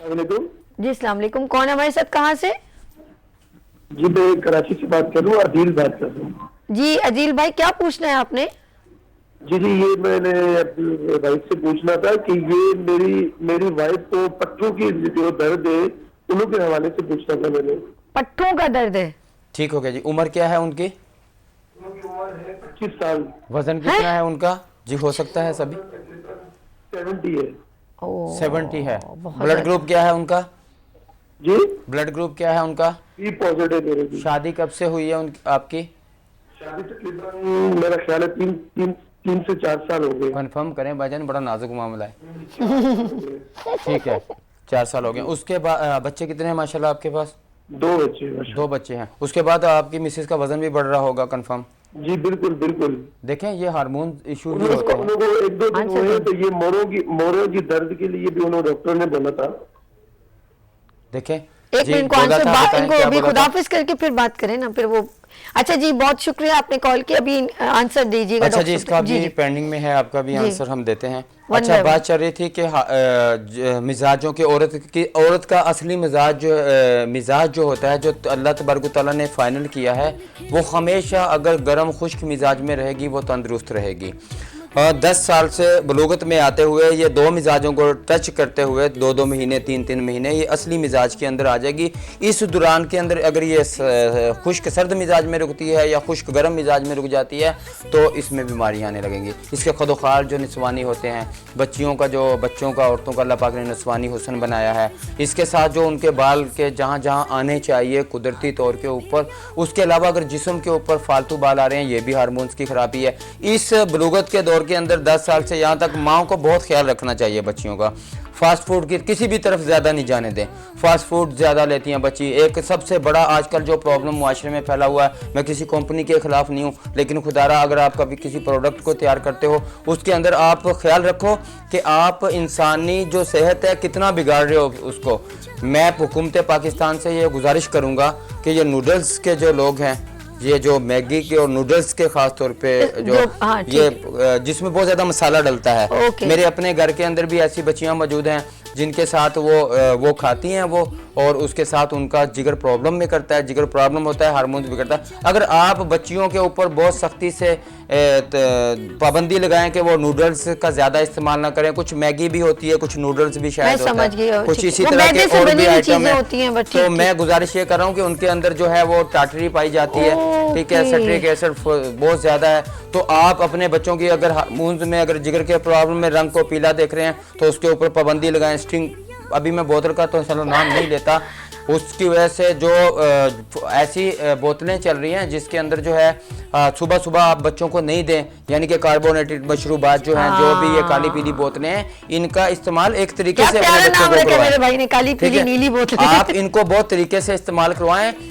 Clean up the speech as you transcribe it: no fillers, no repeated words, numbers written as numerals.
वालेकुम। जी अस्सलाम वालेकुम। कौन है हमारे साथ, कहाँ से? जी मैं कराची से बात कर रहा हूँ, अदील बात कर रहा हूँ। जी अजील भाई, क्या पूछना है आपने? जी जी, ये मैंने अपनी वाइफ से पूछना था कि ये मेरी मेरी वाइफ को पट्टों की जो दर्द है, उन्हीं के हवाले से पूछना था मैंने। पट्टों का दर्द है? ठीक हो गया जी। उम्र क्या है उनकी? उनकी उम्र है 25 साल। वजन हैं? कितना है उनका? जी हो सकता है सभी। 70 है। ओ 70 है। बहुत ब्लड ज्यादा। ग्रुप क्या है उनका? जी ब्लड ग्रुप क्या है उनका? बी पॉजिटिव मेरे की। शादी कब से हुई है आपकी? शादी तकरीबन मेरा ख्याल है 3 से 4 साल हो गए। कंफर्म करें भाईजान, बड़ा नाजुक मामला है। ठीक है, 4 साल हो गए। उसके बाद बच्चे कितने हैं माशाल्लाह आपके पास? 2 बच्चे माशाल्लाह। 2 बच्चे हैं। उसके बाद आपकी मिसेज का वजन भी बढ़ रहा होगा कंफर्म। जी बिल्कुल बिल्कुल। देखें ये हार्मोन इशू भी उन होते हैं। लोगों को 1-2 दिन अच्छा, हुए तो ये मोरों की दर्द के लिए भी उन्होंने डॉक्टर ने बोला था। देखें एक जी, मिनट को बोला आंसर था, बताएं इनको क्या अभी बोला था? खुदाफिज करके फिर बात करें ना, फिर वो। अच्छा जी, बहुत शुक्रिया आपने कॉल किया। अभी आंसर दीजिएगा अच्छा जी, डॉक्टर इसका जी भी जी। पेंडिंग में है, आपका भी जी। आंसर हम देते हैं। One अच्छा, by one। बात चल रही थी कि मिजाजों के औरत का असली मिजाज जो होता है, जो अल्लाह तबारक व तआला ने फाइनल किया है, वो हमेशा अगर गर्म खुश्क मिजाज में रहेगी वो तंदुरुस्त रहेगी। 10 साल से बलूगत में आते हुए ये 2 मिजाजों को टच करते हुए 2-2 महीने 3-3 महीने ये असली मिजाज के अंदर आ जाएगी। इस दौरान के अंदर अगर ये खुश्क सर्द मिजाज में रुकती है या खुश्क गर्म मिजाज में रुक जाती है तो इसमें बीमारियां आने लगेंगी। इसके खुदोखार जो निस्वानी होते हैं, बच्चों का औरतों का अल्लाह पाक ने निस्वानी हुस्न बनाया है, इसके साथ जो उनके बाल के जहाँ जहाँ आने चाहिए कुदरती तौर के ऊपर, उसके अलावा अगर जिस्म के ऊपर फालतू बाल आ रहे हैं, ये भी हार्मोन्स की खराबी है। इस बलूगत के दौर के अंदर 10 साल से यहाँ तक माओं को बहुत ख्याल रखना चाहिए बच्चियों का। फास्ट फूड की किसी भी तरफ ज़्यादा नहीं जाने दें। फास्ट फूड ज़्यादा लेती हैं बच्ची। एक सबसे बड़ा आजकल जो प्रॉब्लम मुआशरे में फैला हुआ है, मैं किसी कंपनी के खिलाफ नहीं हूँ, लेकिन खुदारा अगर आप कभी किसी प्रोडक्ट को तैयार करते हो उसके अंदर आप ख्याल रखो कि आप इंसानी जो सेहत है कितना बिगाड़ रहे हो उसको। मैं हुकूमत पाकिस्तान से ये गुजारिश करूँगा कि ये नूडल्स के जो लोग हैं, ये जो मैगी के और नूडल्स के खास तौर पे हाँ, ये जिसमें बहुत ज़्यादा मसाला डलता है, मेरे अपने घर के अंदर भी ऐसी बच्चियां मौजूद हैं जिनके साथ वो खाती हैं वो, और उसके साथ उनका जिगर प्रॉब्लम में करता है, जिगर प्रॉब्लम होता है, हार्मोन्स बिगड़ता है। अगर आप बच्चियों के ऊपर बहुत सख्ती से पाबंदी लगाएं कि वो नूडल्स का ज़्यादा इस्तेमाल ना करें, कुछ मैगी भी होती है, कुछ नूडल्स भी शायद होता है, कुछ इसी तरह के और भी आइटम है, तो मैं गुजारिश ये कर रहा हूँ कि उनके अंदर जो है वो टाटरी पाई जाती है, ठीक है, सिट्रिक एसिड बहुत ज़्यादा है। तो आप अपने बच्चों की अगर हार्मोन्स में अगर जिगर के प्रॉब्लम में रंग को पीला देख रहे हैं तो उसके ऊपर पाबंदी लगाएं। स्ट्रिंग अभी मैं बोतल का तो चलो नाम नहीं लेता, उसकी वजह से जो ऐसी बोतलें चल रही हैं जिसके अंदर जो है सुबह सुबह आप बच्चों को नहीं दें, यानी कि कार्बोनेटेड मशरूबात जो हैं, जो भी ये काली पीली बोतलें हैं, इनका इस्तेमाल एक तरीके से अपने बच्चों को करवाएं। मेरे भाई ने काली पीली नीली बोतलें, आप इनको बहुत तरीके से इस्तेमाल करवाएं।